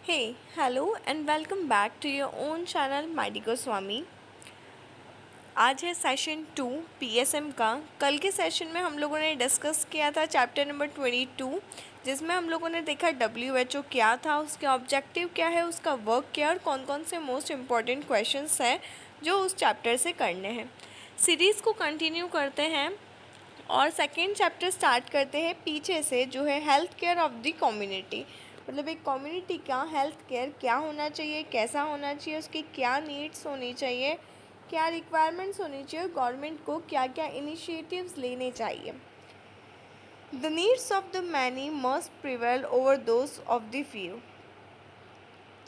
Hey, hello and welcome back to your own channel Mighty Goswami। आज है session 2 PSM का। कल के सेशन में हम लोगों ने डिस्कस किया था चैप्टर नंबर 22, जिसमें हम लोगों ने देखा WHO क्या था, उसके ऑब्जेक्टिव क्या है, उसका वर्क क्या और कौन कौन से मोस्ट इम्पॉर्टेंट क्वेश्चंस हैं जो उस चैप्टर से करने हैं। सीरीज़ को कंटिन्यू करते हैं और सेकेंड चैप्टर स्टार्ट करते हैं पीछे से, जो है health care of the community. मतलब एक कम्युनिटी का हेल्थ केयर क्या होना चाहिए, कैसा होना चाहिए, उसकी क्या नीड्स होनी चाहिए, क्या रिक्वायरमेंट्स होनी चाहिए, गवर्नमेंट को क्या क्या इनिशिएटिव्स लेने चाहिए। The needs of the many must prevail over those of the few.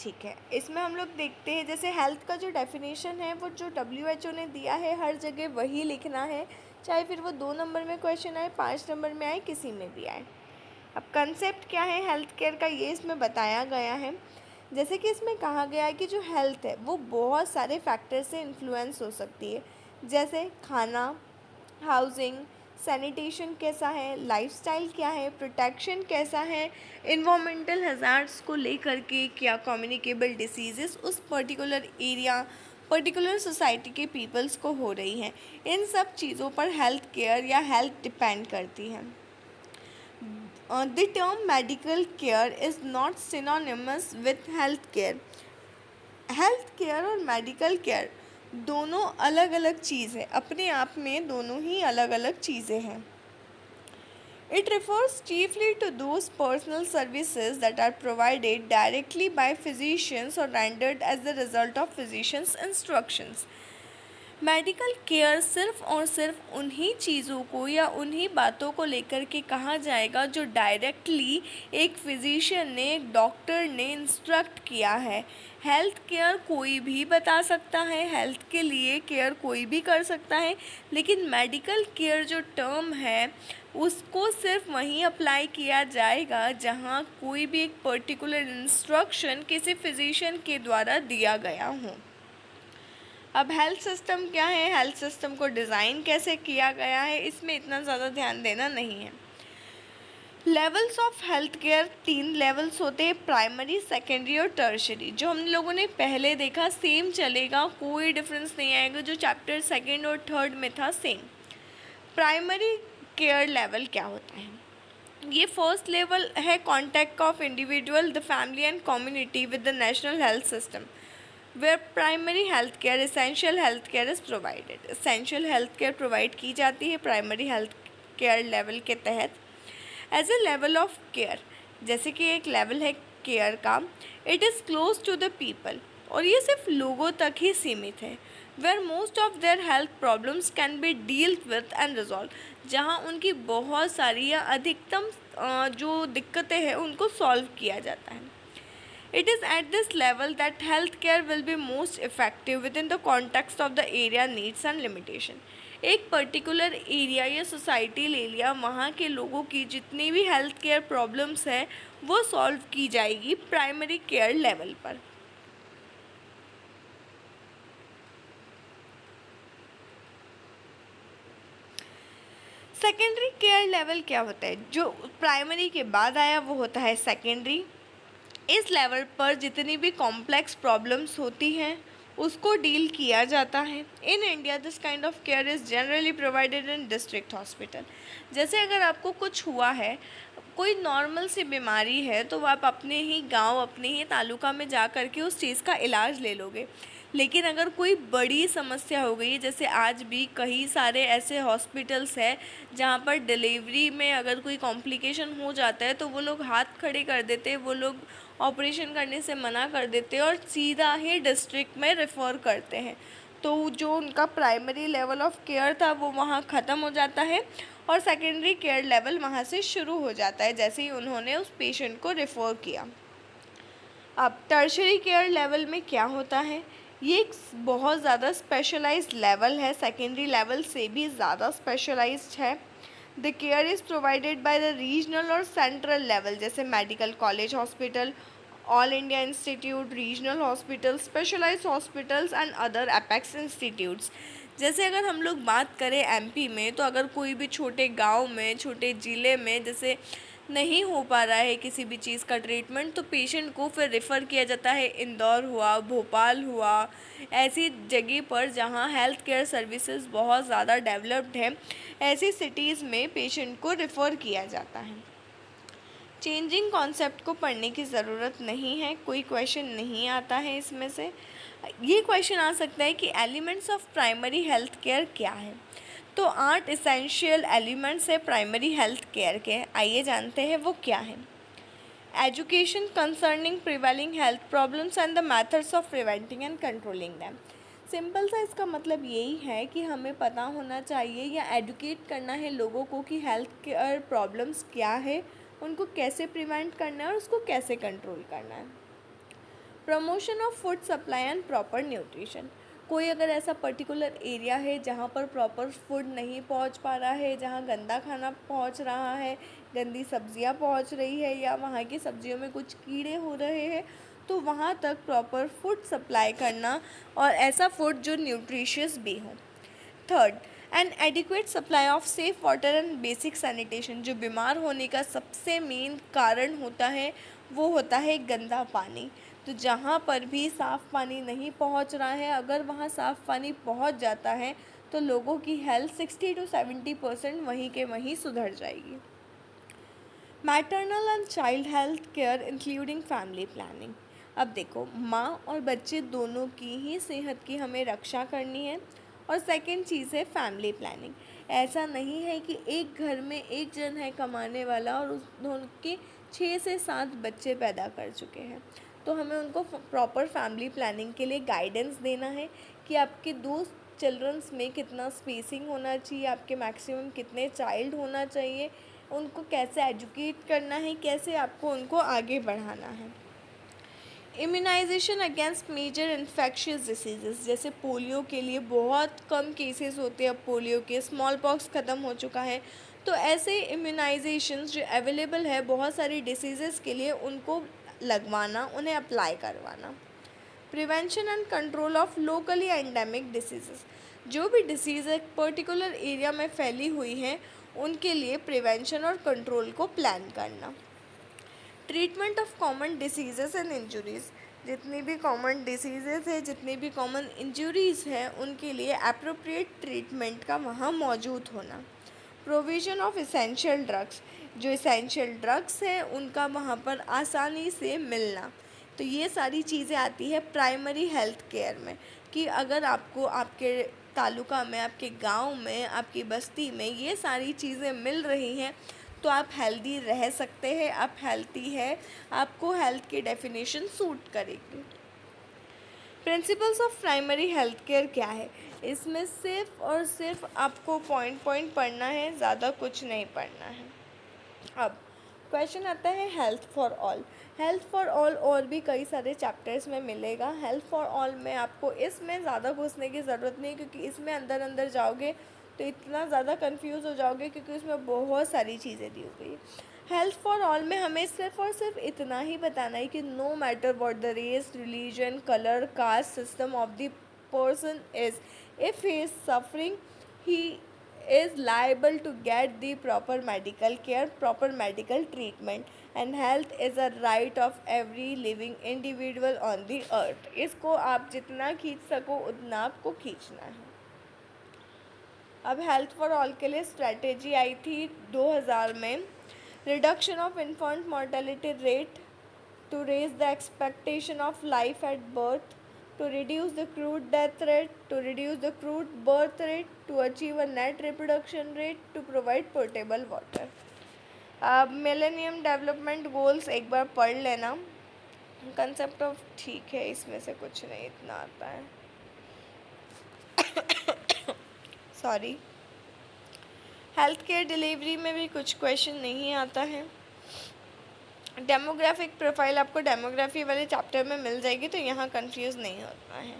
ठीक है, इसमें हम लोग देखते हैं जैसे हेल्थ का जो डेफिनेशन है वो जो WHO ने दिया है हर जगह वही लिखना है, चाहे फिर वो 2 नंबर में क्वेश्चन आए, 5 नंबर में आए, किसी में भी आए। अब कंसेप्ट क्या है हेल्थ केयर का, ये इसमें बताया गया है। जैसे कि इसमें कहा गया है कि जो हेल्थ है वो बहुत सारे फैक्टर से इन्फ्लुएंस हो सकती है, जैसे खाना, हाउसिंग, सैनिटेशन कैसा है, लाइफस्टाइल क्या है, प्रोटेक्शन कैसा है, इन्वामेंटल हज़ार्ड्स को लेकर के क्या कम्युनिकेबल डिसीज़ेस उस पर्टिकुलर एरिया पर्टिकुलर सोसाइटी के पीपल्स को हो रही हैं। इन सब चीज़ों पर हेल्थ केयर या हेल्थ डिपेंड करती है। The term medical care is not synonymous with health care। Health care और मेडिकल केयर दोनों अलग अलग चीज़ है, अपने आप में दोनों ही अलग अलग चीज़ें हैं। It refers chiefly to those personal services that are provided directly by physicians or rendered as the result of physicians' instructions। Medical care सिर्फ़ और सिर्फ उन्हीं चीज़ों को या उन्हीं बातों को लेकर के कहा जाएगा जो डायरेक्टली एक फिजिशियन ने, एक डॉक्टर ने इंस्ट्रक्ट किया है। हेल्थ केयर कोई भी बता सकता है, हेल्थ के लिए केयर कोई भी कर सकता है, लेकिन मेडिकल केयर जो टर्म है उसको सिर्फ वहीं अप्लाई किया जाएगा जहाँ कोई भी एक पर्टिकुलर इंस्ट्रक्शन किसी फिजिशियन के द्वारा दिया गया हो। अब हेल्थ सिस्टम क्या है, हेल्थ सिस्टम को डिज़ाइन कैसे किया गया है, इसमें इतना ज़्यादा ध्यान देना नहीं है। Levels of health care 3 levels होते हैं, प्राइमरी, सेकेंडरी और टर्शरी। जो हम लोगों ने पहले देखा सेम चलेगा, कोई डिफरेंस नहीं आएगा, जो चैप्टर 2 और 3 में था सेम। प्राइमरी केयर लेवल क्या होता है? ये फर्स्ट लेवल है contact of individual, the family and community with the national health system, where primary health care, essential health care is provided. Essential health care provide की जाती है primary health care level के तहत। As a level of care, जैसे कि एक level है care का, it is close to the people, और ये सिर्फ लोगों तक ही सीमित है। Where most of their health problems can be dealt with and resolve, जहाँ उनकी बहुत सारी या अधिकतम जो दिक्कतें हैं उनको सॉल्व किया जाता है। It is at this level that healthcare will be most effective within the context of the area needs and limitation। एक पर्टिकुलर एरिया या सोसाइटी ले लिया, वहाँ के लोगों की जितनी भी हेल्थ केयर प्रॉब्लम्स है वो सॉल्व की जाएगी प्राइमरी केयर लेवल पर। सेकेंडरी केयर लेवल क्या होता है? जो प्राइमरी के बाद आया वो होता है सेकेंडरी। इस लेवल पर जितनी भी कॉम्प्लेक्स प्रॉब्लम्स होती हैं उसको डील किया जाता है। In India this kind of care is generally provided in district hospital. जैसे अगर आपको कुछ हुआ है, कोई नॉर्मल सी बीमारी है, तो आप अपने ही गांव, अपने ही तालुका में जा कर के उस चीज़ का इलाज ले लोगे। लेकिन अगर कोई बड़ी समस्या हो गई, जैसे आज भी कई सारे ऐसे हॉस्पिटल्स हैं जहाँ पर डिलीवरी में अगर कोई कॉम्प्लिकेशन हो जाता है तो वो लोग हाथ खड़े कर देते हैं, वो लोग ऑपरेशन करने से मना कर देते हैं और सीधा ही डिस्ट्रिक्ट में रेफ़र करते हैं। तो जो उनका प्राइमरी लेवल ऑफ केयर था वो वहाँ ख़त्म हो जाता है और सेकेंडरी केयर लेवल वहाँ से शुरू हो जाता है जैसे ही उन्होंने उस पेशेंट को रेफ़र किया। अब टर्शरी केयर लेवल में क्या होता है? ये एक बहुत ज़्यादा स्पेशलाइज्ड लेवल है, सेकेंडरी लेवल से भी ज़्यादा स्पेशलाइज्ड है। The care is provided by the regional और सेंट्रल लेवल, जैसे medical college hospital, all India institute, regional hospital, specialised hospitals and other apex institutes. जैसे अगर हम लोग बात करें एमपी में, तो अगर कोई भी छोटे गांव में, छोटे ज़िले में, जैसे नहीं हो पा रहा है किसी भी चीज़ का ट्रीटमेंट, तो पेशेंट को फिर रेफ़र किया जाता है। इंदौर हुआ, भोपाल हुआ, ऐसी जगह पर जहाँ हेल्थ केयर सर्विसेज बहुत ज़्यादा डेवलप्ड है, ऐसी सिटीज़ में पेशेंट को रेफ़र किया जाता है। चेंजिंग कॉन्सेप्ट को पढ़ने की ज़रूरत नहीं है, कोई क्वेश्चन नहीं आता है इसमें से। ये क्वेश्चन आ सकता है कि elements of primary health care क्या है। तो 8 इसेंशियल एलिमेंट्स है प्राइमरी हेल्थ केयर के, आइए जानते हैं वो क्या है। Education concerning prevailing health problems and the methods of preventing and controlling them. Simple सा इसका मतलब यही है कि हमें पता होना चाहिए या एडुकेट करना है लोगों को कि हेल्थ केयर प्रॉब्लम्स क्या है, उनको कैसे प्रिवेंट करना है और उसको कैसे कंट्रोल करना है। Promotion of food supply and proper nutrition. कोई अगर ऐसा पर्टिकुलर एरिया है जहाँ पर प्रॉपर फूड नहीं पहुँच पा रहा है, जहाँ गंदा खाना पहुँच रहा है, गंदी सब्जियाँ पहुँच रही है या वहाँ की सब्जियों में कुछ कीड़े हो रहे हैं, तो वहाँ तक प्रॉपर फूड सप्लाई करना और ऐसा फूड जो न्यूट्रिशियस भी हो। Third, N adequate supply of safe water and basic sanitation. जो बीमार होने का सबसे मेन कारण होता है वो होता है गंदा पानी। तो जहाँ पर भी साफ़ पानी नहीं पहुँच रहा है, अगर वहाँ साफ़ पानी पहुँच जाता है तो लोगों की हेल्थ 60 to 70% वहीं के वहीं सुधर जाएगी। Maternal and child health care including family planning. अब देखो, माँ और बच्चे दोनों की ही सेहत की हमें रक्षा करनी है। और सेकंड चीज़ है फैमिली प्लानिंग। ऐसा नहीं है कि एक घर में एक जन है कमाने वाला और उस दोनों के 6 से 7 बच्चे पैदा कर चुके हैं, तो हमें उनको प्रॉपर फैमिली प्लानिंग के लिए गाइडेंस देना है कि आपके 2 चिल्ड्रंस में कितना स्पेसिंग होना चाहिए, आपके मैक्सिमम कितने चाइल्ड होना चाहिए, उनको कैसे एजुकेट करना है, कैसे आपको उनको आगे बढ़ाना है। Immunisation against major infectious diseases, जैसे पोलियो के लिए बहुत कम केसेस होते हैं अब पोलियो के, स्मॉल पॉक्स ख़त्म हो चुका है, तो ऐसे इम्यूनाइजेशन जो अवेलेबल है बहुत सारी डिसीज़ेस के लिए, उनको लगवाना, उन्हें अप्लाई करवाना। Prevention and control of locally endemic diseases. जो भी डिसीज़ एक पर्टिकुलर एरिया में फैली हुई है उनके लिए प्रिवेंशन और कंट्रोल को प्लान करना। Treatment of common diseases and injuries. जितनी भी कॉमन डिसीजेस है, जितनी भी कॉमन इंजरीज़ हैं, उनके लिए अप्रोप्रिएट ट्रीटमेंट का वहाँ मौजूद होना। Provision of essential drugs. जो इसेंशियल ड्रग्स हैं उनका वहाँ पर आसानी से मिलना। तो ये सारी चीज़ें आती है प्राइमरी हेल्थ केयर में, कि अगर आपको आपके तालुका में, आपके गांव में, आपकी बस्ती में ये सारी चीज़ें मिल रही हैं तो आप हेल्दी रह सकते हैं, आप हेल्दी है, आपको हेल्थ की डेफिनेशन सूट करेगी। Principles of primary health care क्या है? इसमें सिर्फ और सिर्फ आपको पॉइंट पढ़ना है, ज़्यादा कुछ नहीं पढ़ना है। अब क्वेश्चन आता है health for all. Health for all और भी कई सारे चैप्टर्स में मिलेगा। हेल्थ फॉर ऑल में आपको इसमें ज़्यादा घुसने की ज़रूरत नहीं, क्योंकि इसमें अंदर अंदर जाओगे तो इतना ज़्यादा कंफ्यूज हो जाओगे, क्योंकि उसमें बहुत सारी चीज़ें दी हुई है। हेल्थ फॉर ऑल में हमें सिर्फ और सिर्फ इतना ही बताना है कि no matter what the race, religion, colour, caste, system of the person is, if he is suffering, he is liable to get the proper medical care, proper medical treatment, and health is a right of every living individual on the earth। इसको आप जितना खींच सको उतना आपको खींचना है। अब हेल्थ फॉर ऑल के लिए स्ट्रेटेजी आई थी 2000 में। Reduction of infant mortality rate, to raise the expectation of life at birth, to reduce the crude death rate, to reduce the crude birth rate, to achieve a net reproduction rate, to provide potable water। अब millennium development goals एक बार पढ़ लेना। Concept of ठीक है, इसमें से कुछ नहीं इतना आता है, सॉरी। हेल्थ केयर डिलीवरी में भी कुछ क्वेश्चन नहीं आता है। डेमोग्राफिक प्रोफाइल आपको डेमोग्राफी वाले चैप्टर में मिल जाएगी, तो यहाँ कंफ्यूज नहीं होना है।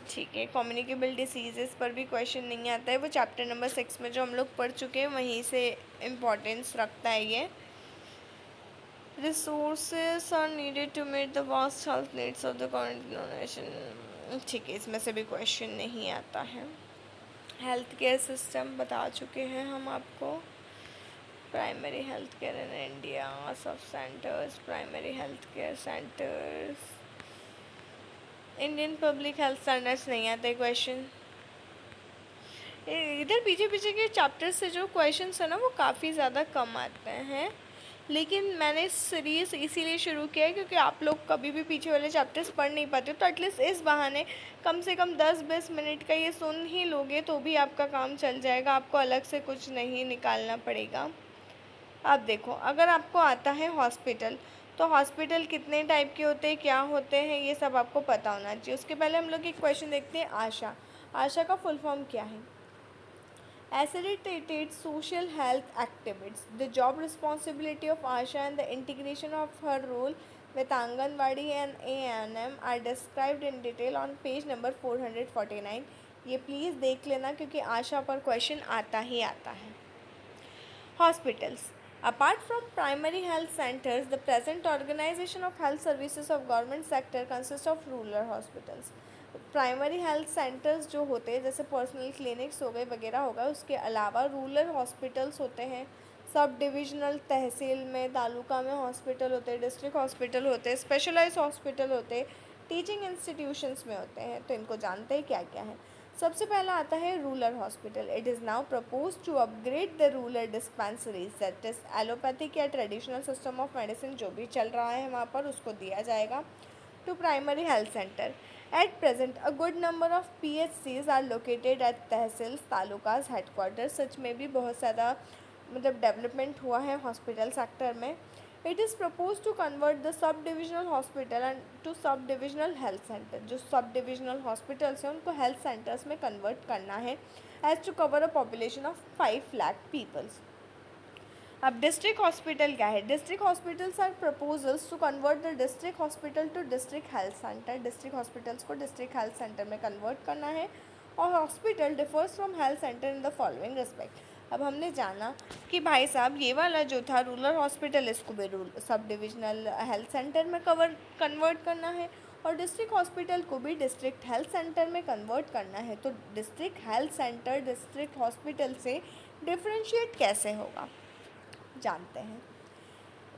ठीक है, कम्युनिकेबल डिसीज़ेस पर भी क्वेश्चन नहीं आता है, वो चैप्टर नंबर 6 में जो हम लोग पढ़ चुके हैं वहीं से इम्पोर्टेंस रखता है ये। Resources are needed to meet the vast health needs of the current generation. ठीक है, इसमें से भी क्वेश्चन नहीं आता है। हेल्थ केयर सिस्टम बता चुके हैं हम आपको। Primary health care in India, sub centres, primary health care centres, Indian public health standards नहीं आते क्वेश्चन। इधर पीछे पीछे के चैप्टर से जो क्वेश्चंस है ना वो काफ़ी ज़्यादा कम आते हैं, लेकिन मैंने इस सीरीज़ इसीलिए शुरू किया है क्योंकि आप लोग कभी भी पीछे वाले चैप्टर्स पढ़ नहीं पाते, तो एटलीस्ट इस बहाने कम से कम 10-20 मिनट का ये सुन ही लोगे तो भी आपका काम चल जाएगा, आपको अलग से कुछ नहीं निकालना पड़ेगा। अब देखो, अगर आपको आता है हॉस्पिटल, तो हॉस्पिटल कितने टाइप के होते हैं, क्या होते हैं, ये सब आपको पता होना चाहिए। उसके पहले हम लोग एक क्वेश्चन देखते हैं, आशा। आशा का फुल फॉर्म क्या है? Facilitated social health activities. The job responsibility of ASHA and the integration of her role with Anganwadi and ANM are described in detail on page number 449. ये प्लीज़ देख लेना क्योंकि आशा पर क्वेश्चन आता ही आता है। Hospitals. Apart from primary health centers, the present organization of health services of government sector consists of rural hospitals. Primary health centres जो होते हैं जैसे पर्सनल क्लिनिक्स हो गए वगैरह होगा, उसके अलावा रूरल हॉस्पिटल्स होते हैं, सब डिविजनल तहसील में, तालुका में हॉस्पिटल होते हैं, डिस्ट्रिक्ट हॉस्पिटल होते हैं, स्पेशलाइज्ड हॉस्पिटल होते हैं, टीचिंग इंस्टीट्यूशंस में होते हैं। तो इनको जानते हैं क्या क्या है। सबसे पहला आता है rural hospital. It is now propose to upgrade the rural dispensaries, that is allopathic या ट्रेडिशनल सिस्टम ऑफ मेडिसिन जो भी चल रहा है वहाँ पर उसको दिया जाएगा to primary health center. At present, a good number of PHCs are located at tehsils, talukas, headquarter. सच में भी बहुत ज़्यादा मतलब डेवलपमेंट हुआ है हॉस्पिटल सेक्टर में। It is propose to convert the sub divisional hospital and to sub divisional health centre. जो सब डिविजनल हॉस्पिटल्स हैं उनको हेल्थ सेंटर्स में कन्वर्ट करना है as to cover a population of 5 lakh peoples. अब डिस्ट्रिक्ट हॉस्पिटल क्या है? District hospitals are proposals to convert the district hospital to district health centre. डिस्ट्रिक्ट हॉस्पिटल्स को डिस्ट्रिक्ट हेल्थ सेंटर में कन्वर्ट करना है। और hospital differs from health centre in the following respect. अब हमने जाना कि भाई साहब ये वाला जो था रूरल हॉस्पिटल, इसको भी सब डिविजनल हेल्थ सेंटर में कन्वर्ट करना है, और डिस्ट्रिक्ट हॉस्पिटल को भी डिस्ट्रिक्ट हेल्थ सेंटर में कन्वर्ट करना है। तो district health centre district hospital से डिफ्रेंशिएट कैसे होगा जानते हैं।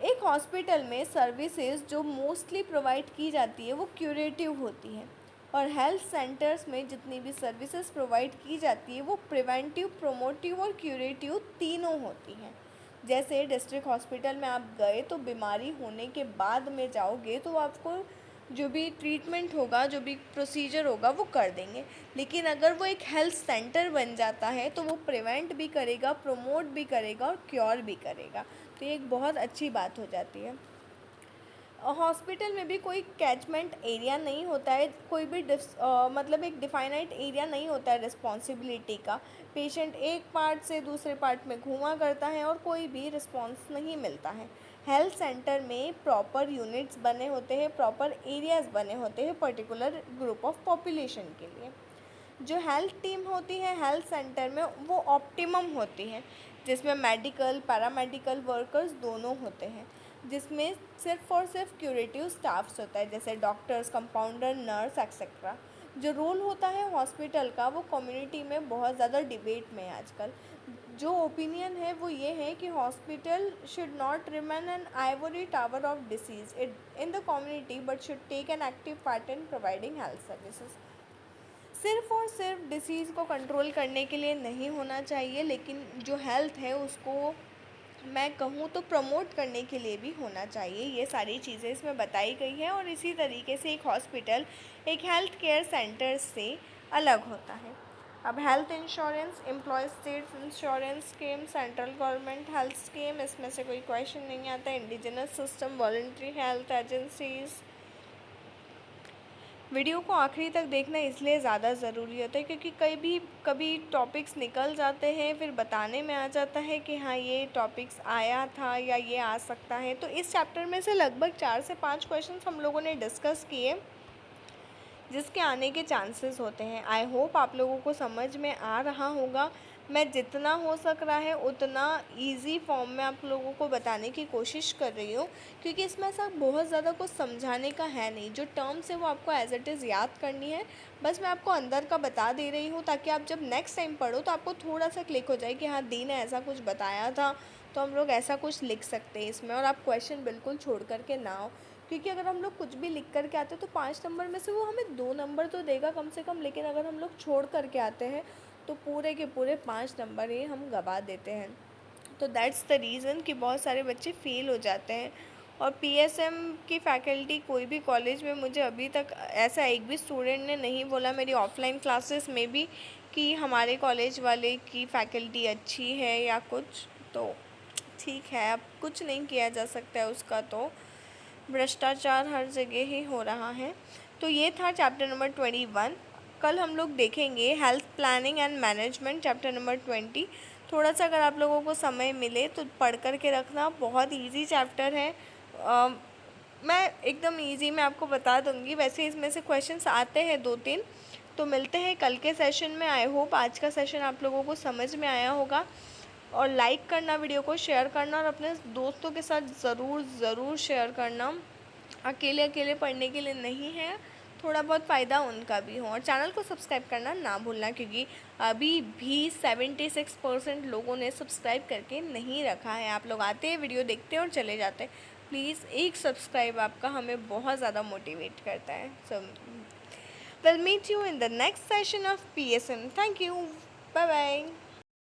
एक हॉस्पिटल में सर्विसेज जो मोस्टली प्रोवाइड की जाती है वो क्यूरेटिव होती है, और हेल्थ सेंटर्स में जितनी भी सर्विसेज प्रोवाइड की जाती है वो प्रिवेंटिव, प्रोमोटिव और क्यूरेटिव तीनों होती हैं। जैसे डिस्ट्रिक्ट हॉस्पिटल में आप गए तो बीमारी होने के बाद में जाओगे तो आपको जो भी ट्रीटमेंट होगा, जो भी प्रोसीजर होगा वो कर देंगे, लेकिन अगर वो एक हेल्थ सेंटर बन जाता है तो वो प्रिवेंट भी करेगा, प्रमोट भी करेगा और क्योर भी करेगा। तो ये एक बहुत अच्छी बात हो जाती है। हॉस्पिटल में भी कोई कैचमेंट एरिया नहीं होता है, कोई भी मतलब एक डिफाइनाइट एरिया नहीं होता है रिस्पॉन्सिबिलिटी का। पेशेंट एक पार्ट से दूसरे पार्ट में घूमा करता है और कोई भी रिस्पॉन्स नहीं मिलता है। हेल्थ सेंटर में प्रॉपर यूनिट्स बने होते हैं, प्रॉपर एरियाज़ बने होते हैं पर्टिकुलर ग्रुप ऑफ पॉपुलेशन के लिए। जो हेल्थ टीम होती है हेल्थ सेंटर में वो ऑप्टिमम होती है, जिसमें मेडिकल पैरामेडिकल वर्कर्स दोनों होते हैं, जिसमें सिर्फ और सिर्फ क्यूरेटिव स्टाफ्स होता है जैसे डॉक्टर्स, कंपाउंडर, नर्स एक्सेट्रा। जो रोल होता है हॉस्पिटल का वो कम्युनिटी में बहुत ज़्यादा डिबेट में है आजकल। जो ओपिनियन है वो ये है कि hospital should not remain an ivory tower of disease in the community but should take an active part in providing health services. सिर्फ़ और सिर्फ डिसीज़ को कंट्रोल करने के लिए नहीं होना चाहिए, लेकिन जो हेल्थ है उसको मैं कहूँ तो प्रमोट करने के लिए भी होना चाहिए। ये सारी चीज़ें इसमें बताई गई हैं, और इसी तरीके से एक हॉस्पिटल एक हेल्थ केयर सेंटर से अलग होता है। अब health insurance, employ state insurance scheme, central government health scheme, इसमें से कोई क्वेश्चन नहीं आता। Indigenous system, voluntary health agencies. Video को आखिरी तक देखना इसलिए ज़्यादा ज़रूरी होता है क्योंकि कभी टॉपिक्स निकल जाते हैं, फिर बताने में आ जाता है कि हाँ ये टॉपिक्स आया था या ये आ सकता है। तो इस चैप्टर में से लगभग 4 से 5 क्वेश्चंस हम लोगों ने डिस्कस किए जिसके आने के चांसेस होते हैं। आई होप आप लोगों को समझ में आ रहा होगा। मैं जितना हो सक रहा है उतना इजी फॉर्म में आप लोगों को बताने की कोशिश कर रही हूँ, क्योंकि इसमें ऐसा बहुत ज़्यादा कुछ समझाने का है नहीं। जो टर्म्स है वो आपको एज इट इज़ याद करनी है, बस मैं आपको अंदर का बता दे रही हूँ, ताकि आप जब नेक्स्ट टाइम पढ़ो तो आपको थोड़ा सा क्लिक हो जाए कि हाँ दी ने ऐसा कुछ बताया था, तो हम लोग ऐसा कुछ लिख सकते हैं इसमें। और आप क्वेश्चन बिल्कुल छोड़ करके ना हो, क्योंकि अगर हम लोग कुछ भी लिख करके आते हैं तो 5 नंबर में से वो हमें 2 नंबर तो देगा कम से कम, लेकिन अगर हम लोग छोड़ करके आते हैं तो पूरे के पूरे 5 नंबर ही हम गवा देते हैं। तो दैट्स द रीज़न कि बहुत सारे बच्चे फ़ेल हो जाते हैं। और पीएसएम की फ़ैकल्टी कोई भी कॉलेज में मुझे अभी तक ऐसा एक भी स्टूडेंट ने नहीं बोला मेरी ऑफ़लाइन क्लासेस में भी कि हमारे कॉलेज वाले की फ़ैकल्टी अच्छी है या कुछ। तो ठीक है, अब कुछ नहीं किया जा सकता है उसका, तो भ्रष्टाचार हर जगह ही हो रहा है। तो ये था चैप्टर नंबर 21। कल हम लोग देखेंगे health planning and management chapter number 20। थोड़ा सा अगर आप लोगों को समय मिले तो पढ़ कर के रखना, बहुत इजी चैप्टर है। मैं एकदम इजी में आपको बता दूंगी, वैसे इसमें से क्वेश्चंस आते हैं 2-3। तो मिलते हैं कल के सेशन में। आई होप आज का सेशन आप लोगों को समझ में आया होगा। और लाइक करना, वीडियो को शेयर करना, और अपने दोस्तों के साथ ज़रूर शेयर करना। अकेले अकेले पढ़ने के लिए नहीं है, थोड़ा बहुत फ़ायदा उनका भी हो। और चैनल को सब्सक्राइब करना ना भूलना, क्योंकि अभी भी 76% लोगों ने सब्सक्राइब करके नहीं रखा है। आप लोग आते हैं, वीडियो देखते हैं और चले जाते हैं। प्लीज़ एक सब्सक्राइब आपका हमें बहुत ज़्यादा मोटिवेट करता है। So will meet you in the next session of PSM। Thank you, bye bye.